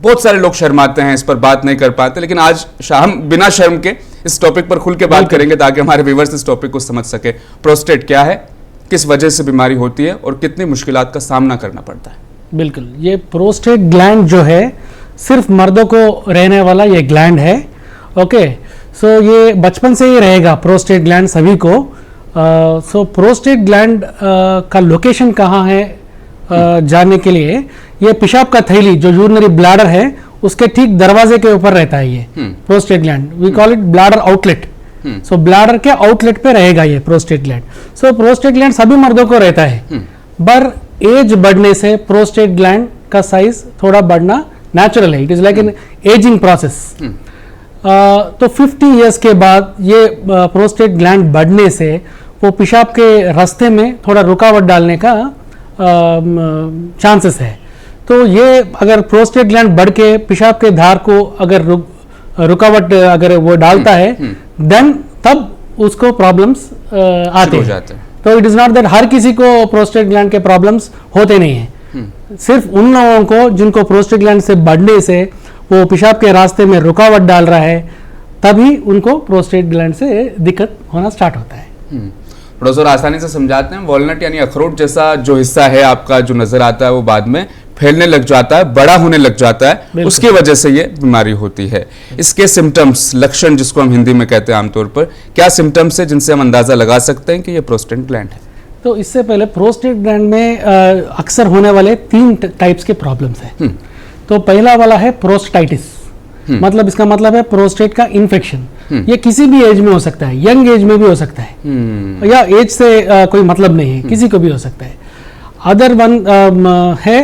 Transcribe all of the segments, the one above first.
बहुत सारे लोग शर्माते हैं, इस पर बात नहीं कर पाते, लेकिन आज हम बिना शर्म के इस टॉपिक पर खुल के बात करेंगे ताकि हमारे व्यूअर्स इस टॉपिक को समझ सके। प्रोस्टेट क्या है, किस वजह से बीमारी होती है और कितनी मुश्किलात का सामना करना पड़ता है। बिल्कुल, ये प्रोस्टेट ग्लैंड जो है सिर्फ मर्दों को रहने वाला ये ग्लैंड है। ओके, सो ये बचपन से ही रहेगा प्रोस्टेट ग्लैंड सभी को। सो प्रोस्टेट ग्लैंड का लोकेशन कहाँ है जानने के लिए, ये पेशाब का थैली जो यूरिनरी ब्लैडर है उसके ठीक दरवाजे के ऊपर रहता है ये prostate gland. We call it bladder outlet. So bladder के आउटलेट पे रहेगा ये prostate gland. So prostate gland सभी मर्दों को रहता है, पर एज बढ़ने से प्रोस्टेट ग्लैंड का साइज थोड़ा बढ़ना नेचुरल है। It is like an ageing process. तो 50 इयर्स के बाद ये प्रोस्टेट ग्लैंड बढ़ने से वो पेशाब के रास्ते में थोड़ा रुकावट डालने का चांसेस है। तो ये अगर प्रोस्टेट ग्लैंड बढ़ के पेशाब के धार को अगर रुकावट अगर वो डालता है, देन तब उसको प्रॉब्लम्स आते हैं। तो इट इज नॉट दैट हर किसी को प्रोस्टेट ग्लैंड के प्रॉब्लम्स होते नहीं हैं। सिर्फ उन लोगों को जिनको प्रोस्टेट ग्लैंड से बढ़ने से वो पेशाब के रास्ते में रुकावट डाल रहा है, तभी उनको प्रोस्टेट ग्लैंड से दिक्कत होना स्टार्ट होता है। थोड़ा सा आसानी से समझाते हैं। वॉलनट यानी अखरोट जैसा जो हिस्सा है आपका जो नजर आता है वो बाद में फैलने लग जाता है, बड़ा होने लग जाता है, उसकी वजह से ये बीमारी होती है। इसके सिम्टम्स, लक्षण जिसको हम हिंदी में कहते हैं आमतौर पर, क्या सिम्टम्स है जिनसे हम अंदाजा लगा सकते हैं कि ये प्रोस्टेट ग्लैंड है? तो इससे पहले प्रोस्टेट ग्लैंड में अक्सर होने वाले 3 टाइप्स के प्रॉब्लम्स हैं। तो पहला वाला है प्रोस्टेटाइटिस, मतलब इसका मतलब है प्रोस्टेट का इन्फेक्शन। ये किसी भी एज में हो सकता है, यंग एज में भी हो सकता है, या एज से कोई मतलब नहीं है, किसी को भी हो सकता है। अदर वन है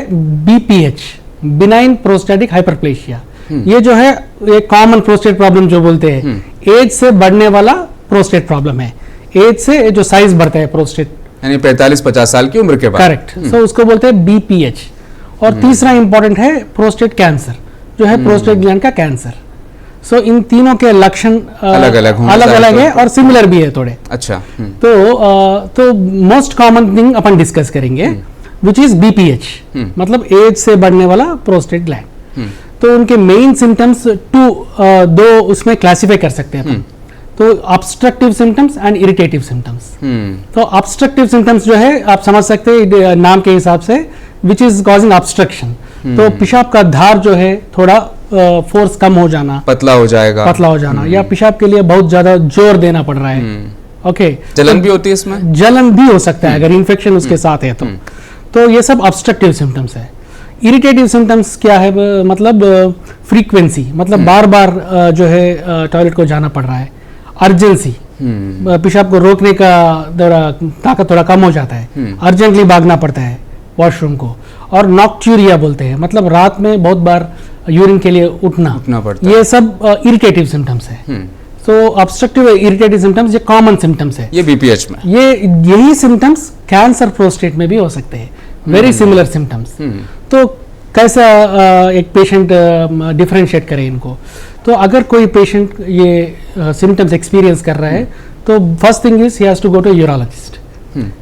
BPH, बिनाइन प्रोस्टेटिक हाइपरप्लेशिया। ये जो है एक कॉमन प्रोस्टेट प्रॉब्लम जो बोलते हैं, एज से बढ़ने वाला प्रोस्टेट प्रॉब्लम है। एज से जो साइज बढ़ता है प्रोस्टेट, यानी 45-50 साल की उम्र के बाद। करेक्ट। सो उसको बोलते हैं BPH। और तीसरा इंपॉर्टेंट है प्रोस्टेट कैंसर, जो है प्रोस्टेट ग्लैंड का कैंसर। सो इन तीनों के लक्षण अलग अलग है और सिमिलर भी है थोड़े। अच्छा। तो मोस्ट कॉमन थिंग अपन डिस्कस करेंगे, विच इज BPH, मतलब एज से बढ़ने वाला प्रोस्टेट ग्लैंड। तो उनके मेन सिम्टम्स दो उसमें क्लासिफाई कर सकते हैं अपन। तो obstructive symptoms and irritative symptoms. तो ऑब्स्ट्रक्टिव सिम्टम्स जो है आप समझ सकते हैं नाम के हिसाब से, विच इज कॉजिंग ऑब्स्ट्रक्शन। तो पेशाब का धार जो है थोड़ा फोर्स कम हो जाना, पतला हो जाना, या पेशाब के लिए बहुत ज्यादा जोर देना पड़ रहा है। ओके, जलन भी होती है इसमें? जलन भी हो सकता है अगर इन्फेक्शन उसके साथ है तो ये सब ऑब्स्ट्रक्टिव सिम्टम्स है। इरिटेटिव सिम्टम्स क्या है, मतलब फ्रीक्वेंसी, मतलब बार बार जो है टॉयलेट को जाना पड़ रहा है। अर्जेंसी, पेशाब को रोकने का ताकत थोड़ा कम हो जाता है, अर्जेंटली भागना पड़ता है वॉशरूम को। और नॉक्ट्यूरिया बोलते हैं, मतलब रात में बहुत बार यूरिन के लिए उठना पड़ता है। ये सब इरिटेटिव सिम्टम्स है। तो ऑब्स्ट्रक्टिव इरिटेटिव सिम्टम्स ये कॉमन सिम्टम्स है। ये BPH में यही सिम्टम्स कैंसर प्रोस्टेट में भी हो सकते हैं, वेरी सिमिलर सिम्टम्स। तो कैसा एक पेशेंट डिफरेंशिएट करे इनको? तो अगर कोई पेशेंट ये सिम्टम्स एक्सपीरियंस कर रहा है, तो first thing is he has to go to urologist.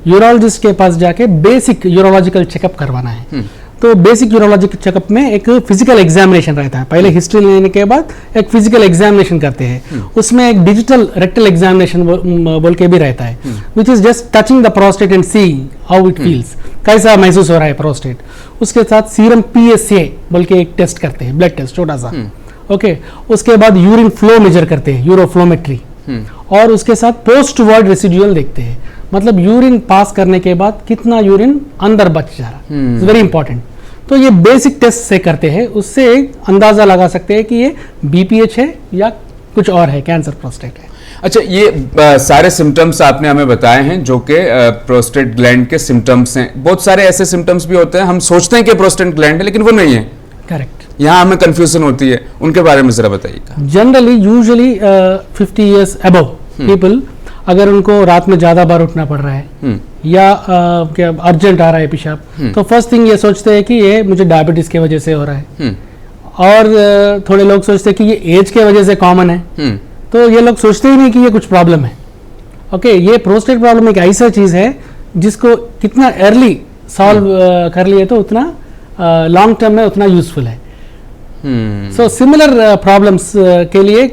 Urologist के पास जाके बेसिक यूरोलॉजिकल चेकअप करवाना है। तो बेसिक यूरोलॉजिकल चेकअप में एक फिजिकल एग्जामिनेशन रहता है, पहले हिस्ट्री लेने के बाद एक फिजिकल एग्जामिनेशन करते हैं। उसमें एक डिजिटल रेक्टल एग्जामिनेशन बोल के भी रहता है, which is just touching the prostate and seeing how it feels, कैसा महसूस हो रहा है प्रोस्टेट। उसके साथ सीरम PSA बोल के एक टेस्ट करते हैं, ब्लड टेस्ट छोटा सा। ओके, उसके बाद यूरिन फ्लो मेजर करते हैं, यूरोफ्लोमेट्री। और उसके साथ पोस्ट वॉइड रेसिडुअल देखते हैं, मतलब यूरिन पास करने के बाद कितना यूरिन अंदर बच जा रहा है, वेरी इंपॉर्टेंट। तो ये बेसिक टेस्ट से करते हैं, उससे अंदाजा लगा सकते हैं कि ये BPH है या कुछ और है, कैंसर प्रोस्टेट है। अच्छा, ये सारे सिम्टम्स आपने हमें बताए हैं जो कि प्रोस्टेट ग्लैंड के सिम्टम्स हैं। बहुत सारे ऐसे सिम्टम्स भी होते हैं हम सोचते हैं कि प्रोस्टेट ग्लैंड है, लेकिन वो नहीं है। करेक्ट, यहाँ हमें कंफ्यूजन होती है, उनके बारे में जरा बताइएगा। Generally usually 50 years above people, अगर उनको रात में ज्यादा बार उठना पड़ रहा है या क्या अर्जेंट आ रहा है पेशाब, तो फर्स्ट थिंग ये सोचते हैं कि ये मुझे डायबिटीज की वजह से हो रहा है। और थोड़े लोग सोचते हैं कि ये एज के वजह से कॉमन है, तो ये लोग सोचते ही नहीं कि ये कुछ प्रॉब्लम है। ओके, ये प्रोस्टेट प्रॉब्लम एक ऐसा चीज है जिसको कितना अर्ली सॉल्व कर लिए तो उतना लॉन्ग टर्म में उतना यूजफुल है। सो सिमिलर प्रॉब्लम्स के लिए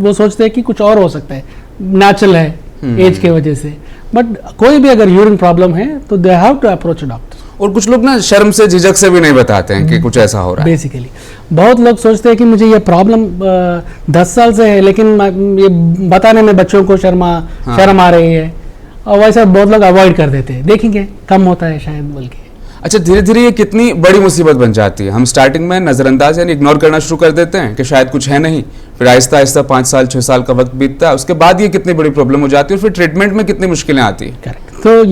वो सोचते हैं कि कुछ और हो सकता है, नेचुरल है एज के वजह से, बट कोई भी अगर यूरिन प्रॉब्लम है तो they have to approach a doctor. और कुछ लोग ना शर्म से, झिझक से भी नहीं बताते हैं कि कुछ ऐसा हो रहा है। बेसिकली बहुत लोग सोचते हैं कि मुझे ये प्रॉब्लम 10 साल से है, लेकिन ये बताने में बच्चों को शर्म आ रही है, और वैसा बहुत लोग अवॉइड कर देते हैं, देखेंगे कम होता है शायद बोल के। अच्छा, धीरे धीरे ये कितनी बड़ी मुसीबत बन जाती है। हम स्टार्टिंग में नजरअंदाज यानी इग्नोर करना शुरू कर देते हैं कि शायद कुछ है नहीं, फिर आहिस्ता आहिस्ता 5 साल 6 साल का वक्त बीतता है, उसके बाद ये कितनी बड़ी प्रॉब्लम हो जाती है, और फिर ट्रीटमेंट में कितनी मुश्किलें आती है। करेक्ट। तो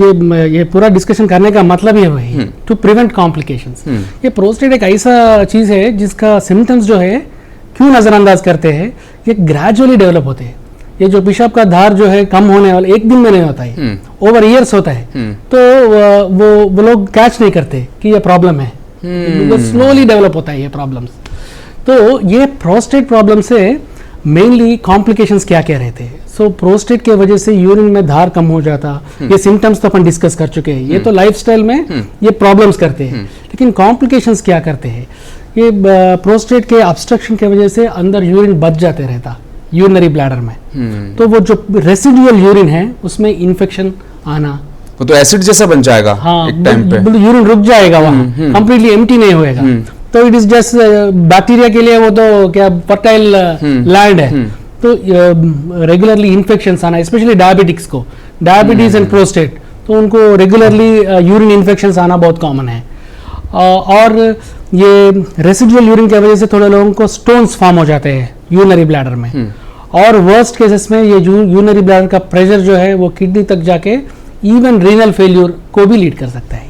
ये पूरा डिस्कशन करने का मतलब ये वही टू प्रिवेंट कॉम्प्लिकेशंस। ये प्रोस्टेट एक ऐसा चीज है जिसका सिम्टम्स जो है क्यों नजरअंदाज करते हैं, ये ग्रेजुअली डेवलप होते हैं। ये जो पेशाब का धार जो है कम होने वाला एक दिन में नहीं होता है, ओवर ईयर्स होता है। तो वो लोग कैच नहीं करते कि ये प्रॉब्लम है, वो स्लोली डेवलप होता है ये प्रॉब्लम्स। तो ये प्रोस्टेट प्रॉब्लम से मेनली कॉम्प्लिकेशंस क्या क्या रहते हैं। सो प्रोस्टेट के वजह से यूरिन में धार कम हो जाता, ये सिम्टम्स तो अपन डिस्कस कर चुके हैं। ये तो लाइफस्टाइल में ये प्रॉब्लम्स करते हैं, लेकिन कॉम्प्लिकेशंस क्या करते हैं। ये प्रोस्टेट के ऑब्स्ट्रक्शन के वजह से अंदर यूरिन बच जाते रहता यूरिनरी ब्लैडर में, तो वो जो रेसिडुअल यूरिन है उसमें इन्फेक्शन आना, वो तो एसिड जैसा बन जाएगा। हाँ, एक टाइम पे यूरिन रुक जाएगा वहाँ, कंप्लीटली एम्प्टी नहीं होएगा। तो इट इज जस्ट बैक्टीरिया के लिए वो तो क्या फर्टाइल लैंड है। तो रेगुलरली इन्फेक्शंस आना, स्पेशली डायबिटिक्स को, डायबिटीज एंड प्रोस्टेट, तो उनको रेगुलरली यूरिन इन्फेक्शंस आना बहुत कॉमन है। और ये रेसिडुअल यूरिन की वजह से थोड़े लोगों को स्टोन्स फॉर्म हो जाते हैं यूरिनरी ब्लैडर में, और वर्स्ट केसेस में ये यूरिनरी ब्लैडर का प्रेशर जो है वो किडनी तक जाके इवन रीनल फेल्यूर को भी लीड कर सकता है।